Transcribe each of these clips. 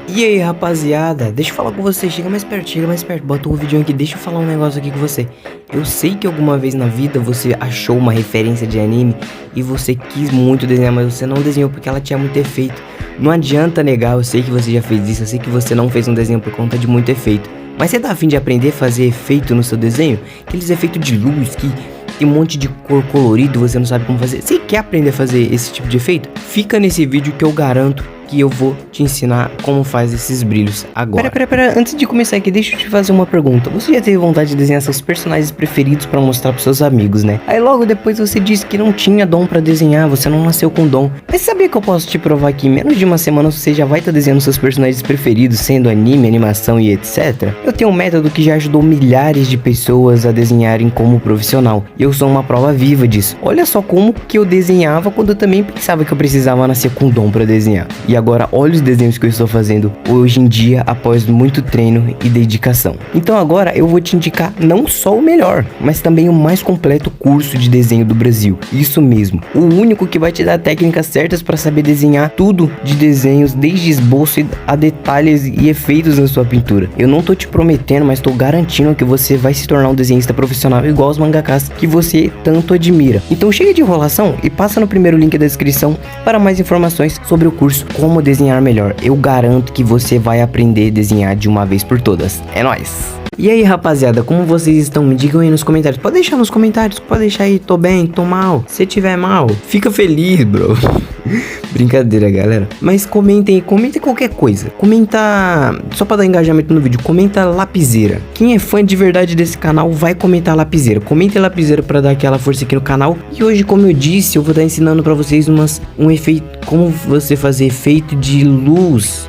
E aí, rapaziada, deixa eu falar com você, chega mais perto, bota o vídeo aqui, deixa eu falar um negócio aqui com você. Eu sei que alguma vez na vida você achou uma referência de anime e você quis muito desenhar, mas você não desenhou porque ela tinha muito efeito. Não adianta negar, eu sei que você já fez isso, eu sei que você não fez um desenho por conta de muito efeito. Mas você tá afim de aprender a fazer efeito no seu desenho? Aqueles efeitos de luz que tem um monte de cor colorido, você não sabe como fazer. Você quer aprender a fazer esse tipo de efeito? Fica nesse vídeo que eu garanto que eu vou te ensinar como faz esses brilhos agora. Pera, antes de começar aqui, deixa eu te fazer uma pergunta. Você já teve vontade de desenhar seus personagens preferidos pra mostrar pros seus amigos, né? Aí logo depois você disse que não tinha dom pra desenhar, você não nasceu com dom. Mas sabia que eu posso te provar que em menos de uma semana você já vai estar desenhando seus personagens preferidos, sendo anime, animação e etc? Eu tenho um método que já ajudou milhares de pessoas a desenharem como profissional. E eu sou uma prova viva disso. Olha só como que eu desenhava quando eu também pensava que eu precisava nascer com dom pra desenhar. E agora olha os desenhos que eu estou fazendo hoje em dia após muito treino e dedicação. Então agora eu vou te indicar não só o melhor, mas também o mais completo curso de desenho do Brasil. Isso mesmo, o único que vai te dar técnicas certas para saber desenhar tudo de desenhos, desde esboço a detalhes e efeitos na sua pintura. Eu não tô te prometendo, mas tô garantindo que você vai se tornar um desenhista profissional igual os mangakas que você tanto admira. Então chega de enrolação e passa no primeiro link da descrição para mais informações sobre o curso Como Desenhar Melhor. Eu garanto que você vai aprender a desenhar de uma vez por todas. É nóis! E aí, rapaziada, como vocês estão? Me digam aí nos comentários. Pode deixar nos comentários, pode deixar aí, tô bem, tô mal. Se tiver mal, fica feliz, bro. Brincadeira, galera. Mas comentem qualquer coisa. Comenta, só pra dar engajamento no vídeo, comenta lapiseira. Quem é fã de verdade desse canal vai comentar lapiseira. Comente lapiseira pra dar aquela força aqui no canal. E hoje, como eu disse, eu vou estar ensinando pra vocês um efeito, como você fazer efeito de luz.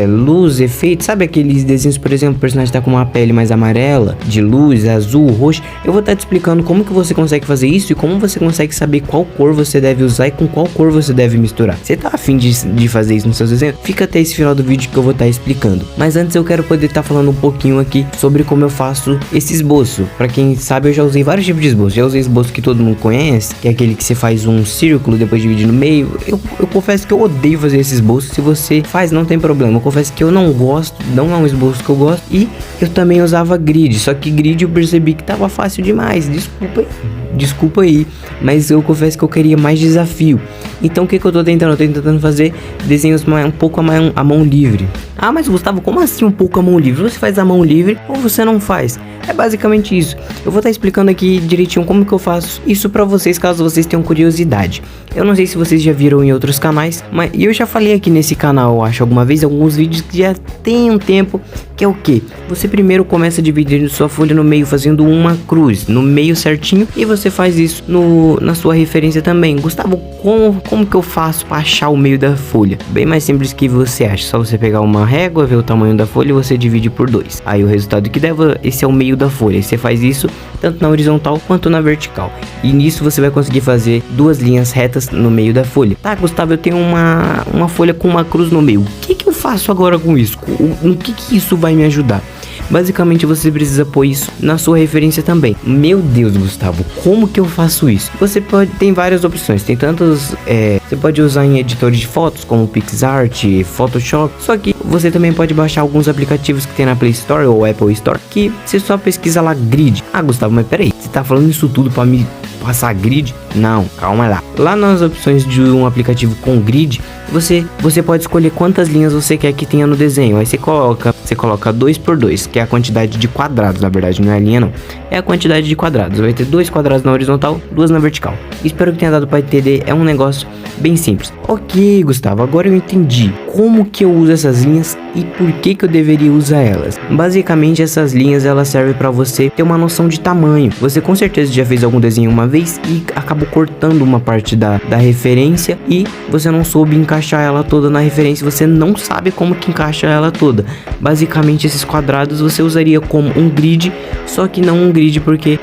Luz, efeito, sabe aqueles desenhos, por exemplo, o personagem tá com uma pele mais amarela, de luz, azul, roxo. Eu vou estar te explicando como que você consegue fazer isso e como você consegue saber qual cor você deve usar e com qual cor você deve misturar. Você tá afim de fazer isso nos seus desenhos? Fica até esse final do vídeo que eu vou estar explicando. Mas antes eu quero poder estar falando um pouquinho aqui sobre como eu faço esse esboço. Pra quem sabe, eu já usei vários tipos de esboço. Já usei esboço que todo mundo conhece, que é aquele que você faz um círculo, depois divide no meio. Eu confesso que eu odeio fazer esse esboço. Se você faz, não tem problema. Eu confesso que eu não gosto, não é um esboço que eu gosto. E eu também usava grid, só que grid eu percebi que tava fácil demais. Desculpa aí, mas eu confesso que eu queria mais desafio. Então o que eu tô tentando? Eu tô tentando fazer desenhos um pouco a mão livre. Ah, mas Gustavo, como assim um pouco a mão livre? Você faz a mão livre ou você não faz? É basicamente isso. Eu vou estar explicando aqui direitinho como que eu faço isso pra vocês, caso vocês tenham curiosidade. Eu não sei se vocês já viram em outros canais, mas eu já falei aqui nesse canal, eu acho, alguma vez, alguns vídeos que já tem um tempo, que é o que? Você primeiro começa dividindo sua folha no meio, fazendo uma cruz no meio certinho, e você faz isso na sua referência também. Gustavo, como que eu faço pra achar o meio da folha? Bem mais simples que você acha, só você pegar uma régua, ver o tamanho da folha e você divide por 2. Aí o resultado que der, esse é o meio da folha. E você faz isso tanto na horizontal quanto na vertical. E nisso você vai conseguir fazer duas linhas retas no meio da folha. Tá, Gustavo, eu tenho uma folha com uma cruz no meio. O que eu faço agora com isso? No que isso vai me ajudar? Basicamente você precisa pôr isso na sua referência também. Meu Deus, Gustavo, como que eu faço isso? Tem várias opções, tem tantos, você pode usar em editores de fotos como PixArt, Photoshop. Só que você também pode baixar alguns aplicativos que tem na Play Store ou Apple Store, que você só pesquisa lá grid. Ah, Gustavo, mas peraí, você tá falando isso tudo pra me passar grid? Não, calma lá. Lá nas opções de um aplicativo com grid, você pode escolher quantas linhas você quer que tenha no desenho. Aí você coloca 2 por 2, que é a quantidade de quadrados, na verdade, não é a linha não. É a quantidade de quadrados. Vai ter 2 quadrados na horizontal, 2 na vertical. Espero que tenha dado para entender, é um negócio bem simples. Ok, Gustavo, agora eu entendi como que eu uso essas linhas e por que eu deveria usar elas. Basicamente, essas linhas, elas servem para você ter uma noção de tamanho. Você com certeza já fez algum desenho uma vez e acabou cortando uma parte da referência e você não soube encaixar ela toda na referência, você não sabe como que encaixa ela toda. Basicamente, esses quadrados você usaria como um grid, só que não um grid porque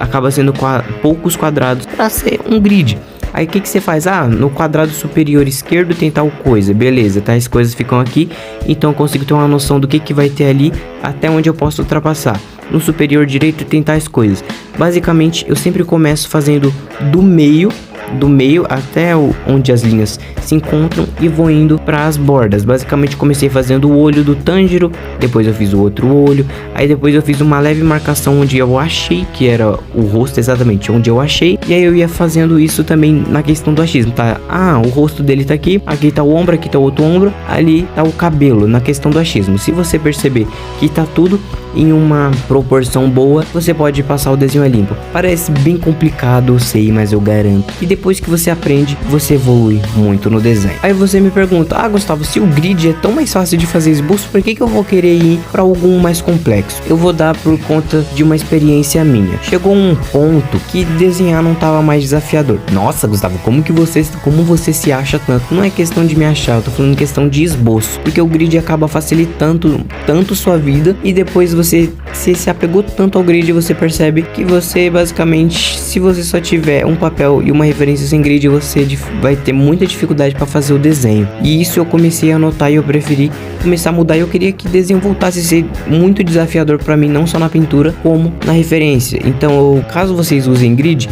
acaba sendo poucos quadrados para ser um grid. Aí o que você faz? Ah, no quadrado superior esquerdo tem tal coisa, beleza, tais coisas ficam aqui, então eu consigo ter uma noção do que vai ter ali, até onde eu posso ultrapassar. No superior direito tem tais coisas. Basicamente eu sempre começo fazendo do meio do meio até onde as linhas se encontram e vou indo para as bordas. Basicamente comecei fazendo o olho do Tanjiro, depois eu fiz o outro olho, aí depois eu fiz uma leve marcação onde eu achei que era o rosto, exatamente onde eu achei, e aí eu ia fazendo isso também na questão do achismo, tá? Ah, o rosto dele tá aqui tá o ombro, aqui tá o outro ombro, ali tá o cabelo, na questão do achismo. Se você perceber que tá tudo em uma proporção boa, você pode passar o desenho a limpo. Parece bem complicado, eu sei, mas eu garanto que depois que você aprende, você evolui muito no desenho. Aí você me pergunta: ah, Gustavo, se o grid é tão mais fácil de fazer esboço, por que eu vou querer ir para algum mais complexo? Eu vou dar por conta de uma experiência minha. Chegou um ponto que desenhar não tava mais desafiador. Nossa, Gustavo, como você se acha tanto? Não é questão de me achar, eu tô falando questão de esboço, porque o grid acaba facilitando tanto sua vida, e depois você se apegou tanto ao grid, você percebe que você basicamente, se você só tiver um papel e uma referência sem grid, você vai ter muita dificuldade para fazer o desenho. E isso eu comecei a notar e eu preferi começar a mudar. Eu queria que o desenho voltasse a ser muito desafiador para mim, não só na pintura como na referência. Então, caso vocês usem grid,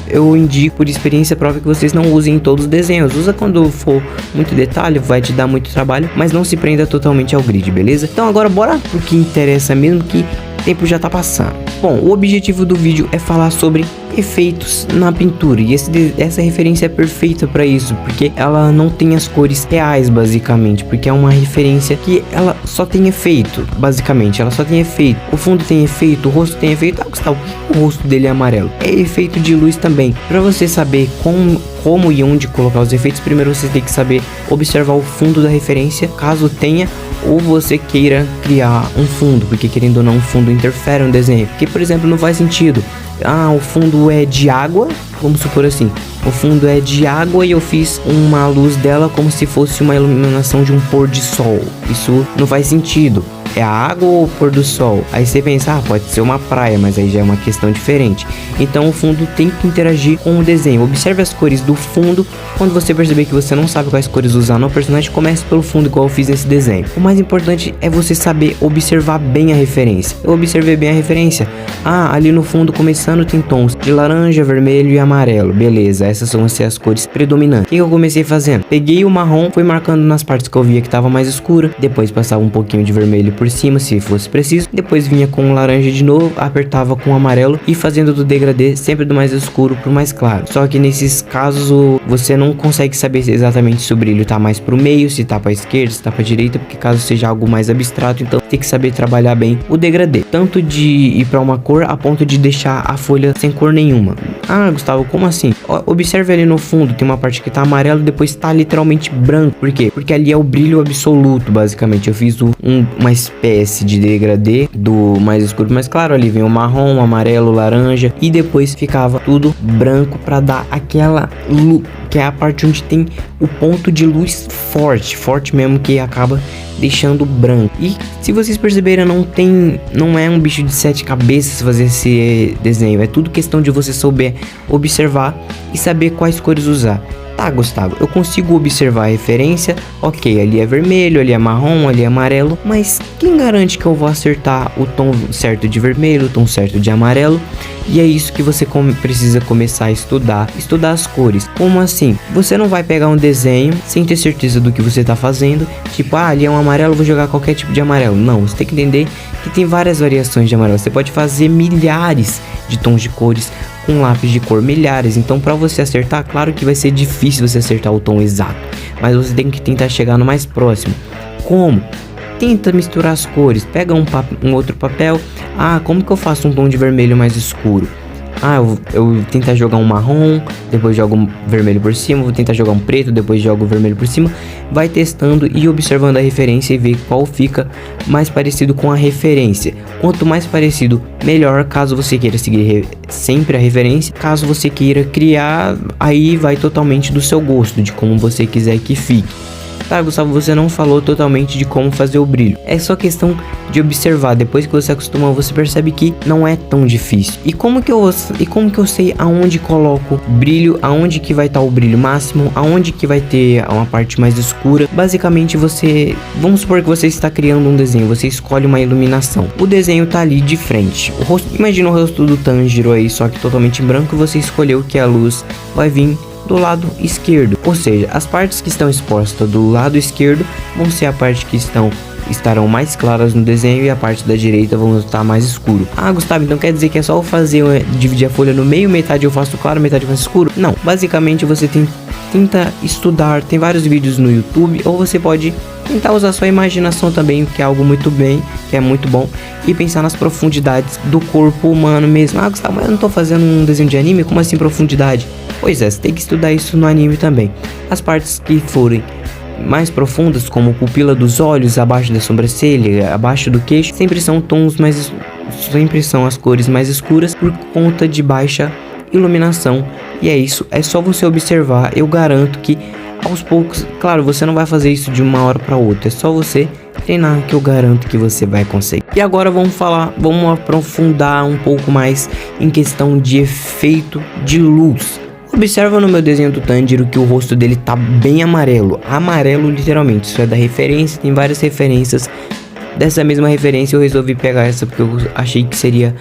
eu indico por experiência própria que vocês não usem em todos os desenhos. Usa quando for muito detalhe, vai te dar muito trabalho, mas não se prenda totalmente ao grid, beleza? Então agora bora pro que interessa mesmo, que o tempo já tá passando. Bom, o objetivo do vídeo é falar sobre efeitos na pintura, e essa referência é perfeita para isso, porque ela não tem as cores reais, basicamente, porque é uma referência que ela só tem efeito, basicamente, ela só tem efeito. O fundo tem efeito, o rosto tem efeito. Ah, Gustavo, por que o rosto dele é amarelo? É efeito de luz também. Para você saber como e onde colocar os efeitos, primeiro você tem que saber observar o fundo da referência, caso tenha, ou você queira criar um fundo, porque querendo ou não, um fundo interfere no desenho. Porque, por exemplo, não faz sentido. Ah, o fundo é de água, vamos supor assim, o fundo é de água e eu fiz uma luz dela como se fosse uma iluminação de um pôr de sol. Isso não faz sentido. É a água ou o pôr do sol? Aí você pensa, ah, pode ser uma praia, mas aí já é uma questão diferente. Então o fundo tem que interagir com o desenho. Observe as cores do fundo. Quando você perceber que você não sabe quais cores usar no personagem, comece pelo fundo, igual eu fiz nesse desenho. O mais importante é você saber observar bem a referência. Eu observei bem a referência. Ah, ali no fundo, começando, tem tons de laranja, vermelho e amarelo. Beleza, essas são as cores predominantes. O que eu comecei fazendo? Peguei o marrom, fui marcando nas partes que eu via que estava mais escura. Depois passava um pouquinho de vermelho por cima, se fosse preciso. Depois vinha com laranja de novo, apertava com amarelo e fazendo do degradê sempre do mais escuro pro mais claro. Só que nesses casos você não consegue saber exatamente se o brilho tá mais pro meio, se tá pra esquerda, se tá pra direita, porque caso seja algo mais abstrato, então tem que saber trabalhar bem o degradê, tanto de ir pra uma cor a ponto de deixar a folha sem cor nenhuma. Ah, Gustavo, como assim? Observe ali no fundo, tem uma parte que tá amarelo, depois tá literalmente branco. Por quê? Porque ali é o brilho absoluto, basicamente. Eu fiz uma espécie de degradê do mais escuro pro mais claro. Ali vem o marrom, o amarelo, o laranja, e depois ficava tudo branco pra dar aquela luz, que é a parte onde tem o ponto de luz forte mesmo, que acaba deixando branco. E se vocês perceberam, não é um bicho de 7 cabeças fazer esse desenho. É tudo questão de você saber observar e saber quais cores usar. Tá, Gustavo, eu consigo observar a referência, ok, ali é vermelho, ali é marrom, ali é amarelo, mas quem garante que eu vou acertar o tom certo de vermelho, o tom certo de amarelo? E é isso que você precisa começar a estudar as cores. Como assim? Você não vai pegar um desenho sem ter certeza do que você tá fazendo, tipo, ah, ali é um amarelo, vou jogar qualquer tipo de amarelo. Não, você tem que entender que tem várias variações de amarelo. Você pode fazer milhares de tons de cores com lápis de cor, milhares. Então para você acertar, claro que vai ser difícil você acertar o tom exato, mas você tem que tentar chegar no mais próximo. Como? Tenta misturar as cores, pega um outro papel. Ah, como que eu faço um tom de vermelho mais escuro? Ah, eu tentar jogar um marrom, depois jogo um vermelho por cima, vou tentar jogar um preto, depois jogo o vermelho por cima. Vai testando e observando a referência e ver qual fica mais parecido com a referência. Quanto mais parecido, melhor, caso você queira seguir sempre a referência. Caso você queira criar, aí vai totalmente do seu gosto, de como você quiser que fique. Tá, Gustavo, você não falou totalmente de como fazer o brilho. É só questão de observar. Depois que você acostuma, você percebe que não é tão difícil. E como que eu sei aonde coloco brilho, aonde que vai estar o brilho máximo, aonde que vai ter uma parte mais escura? Basicamente vamos supor que você está criando um desenho, você escolhe uma iluminação. O desenho tá ali de frente. Imagina o rosto do Tanjiro aí, só que totalmente em branco, e você escolheu que a luz vai vir do lado esquerdo. Ou seja, as partes que estão expostas do lado esquerdo vão ser a parte que estarão mais claras no desenho e a parte da direita vão estar mais escuro. Ah, Gustavo, então quer dizer que é só eu fazer, dividir a folha no meio, metade eu faço claro, metade eu faço escuro? Não, basicamente você tenta estudar, tem vários vídeos no YouTube, ou você pode tentar usar sua imaginação também, que é algo que é muito bom, e pensar nas profundidades do corpo humano mesmo. Ah, Gustavo, mas eu não tô fazendo um desenho de anime, como assim profundidade? Pois é, você tem que estudar isso no anime também. As partes que forem mais profundas, como pupila dos olhos, abaixo da sobrancelha, abaixo do queixo, sempre são as cores mais escuras por conta de baixa iluminação. E é isso, é só você observar. Eu garanto que aos poucos, claro, você não vai fazer isso de uma hora para outra, é só você treinar que eu garanto que você vai conseguir. E agora vamos aprofundar um pouco mais em questão de efeito de luz. Observa no meu desenho do Tanjiro que o rosto dele tá bem amarelo, literalmente, isso é da referência, tem várias referências. Dessa mesma referência eu resolvi pegar essa porque eu achei que seria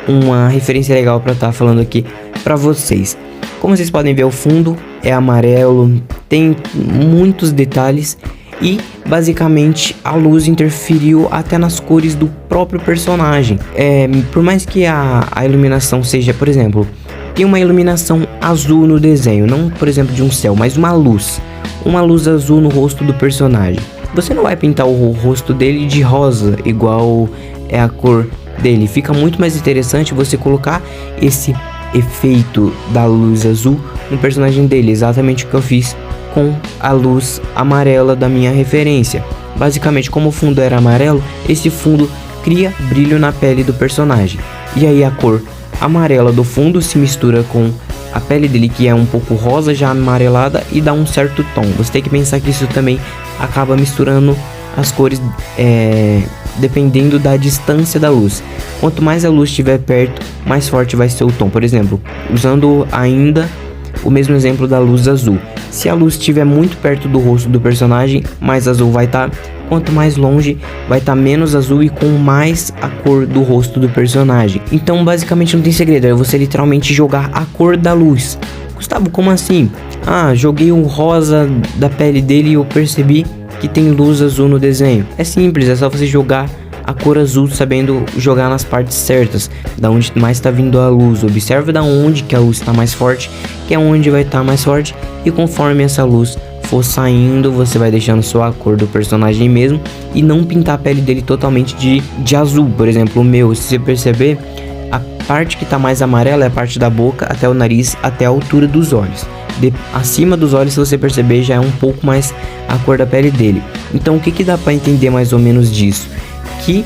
uma referência legal para estar falando aqui para vocês. Como vocês podem ver, o fundo é amarelo, tem muitos detalhes e basicamente a luz interferiu até nas cores do próprio personagem. Por mais que a iluminação seja, por exemplo, tem uma iluminação azul no desenho, não por exemplo de um céu, mas uma luz azul no rosto do personagem. Você não vai pintar o rosto dele de rosa igual é a cor dele. Fica muito mais interessante você colocar esse efeito da luz azul no personagem dele, exatamente o que eu fiz com a luz amarela da minha referência. Basicamente, como o fundo era amarelo, esse fundo cria brilho na pele do personagem, e aí a cor amarela do fundo se mistura com a pele dele, que é um pouco rosa já amarelada, e dá um certo tom. Você tem que pensar que isso também acaba misturando as cores dependendo da distância da luz. Quanto mais a luz estiver perto, mais forte vai ser o tom. Por exemplo, usando ainda o mesmo exemplo da luz azul, se a luz estiver muito perto do rosto do personagem, mais azul vai estar. Quanto mais longe, vai estar menos azul e com mais a cor do rosto do personagem. Então basicamente não tem segredo, é você literalmente jogar a cor da luz. Gustavo, como assim? Ah, joguei o rosa da pele dele e eu percebi que tem luz azul no desenho. É simples, é só você jogar a cor azul sabendo jogar nas partes certas, da onde mais está vindo a luz. Observe da onde que a luz está mais forte, que é onde vai estar mais forte, e conforme essa luz for saindo, você vai deixando só a cor do personagem mesmo, e não pintar a pele dele totalmente de azul. Por exemplo, o meu, se você perceber, a parte que está mais amarela é a parte da boca até o nariz, até a altura dos olhos. Acima dos olhos, se você perceber, já é um pouco mais a cor da pele dele. Então o que dá para entender mais ou menos disso? Que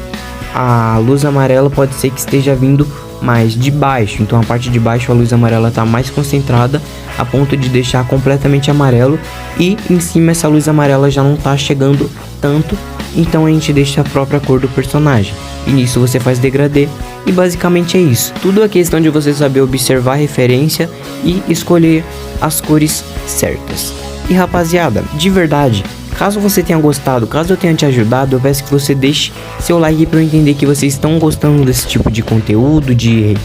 a luz amarela pode ser que esteja vindo mais de baixo, então a parte de baixo a luz amarela está mais concentrada a ponto de deixar completamente amarelo, e em cima essa luz amarela já não está chegando tanto, então a gente deixa a própria cor do personagem, e nisso você faz degradê. E basicamente é isso, tudo é questão de você saber observar a referência e escolher as cores certas. E rapaziada, de verdade, caso você tenha gostado, caso eu tenha te ajudado, eu peço que você deixe seu like para eu entender que vocês estão gostando desse tipo de conteúdo, de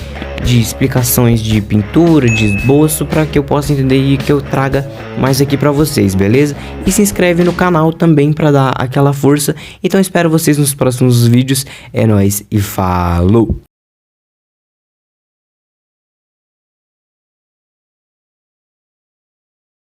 explicações de pintura, de esboço, para que eu possa entender e que eu traga mais aqui para vocês, beleza? E se inscreve no canal também para dar aquela força. Então espero vocês nos próximos vídeos. É nóis e falou!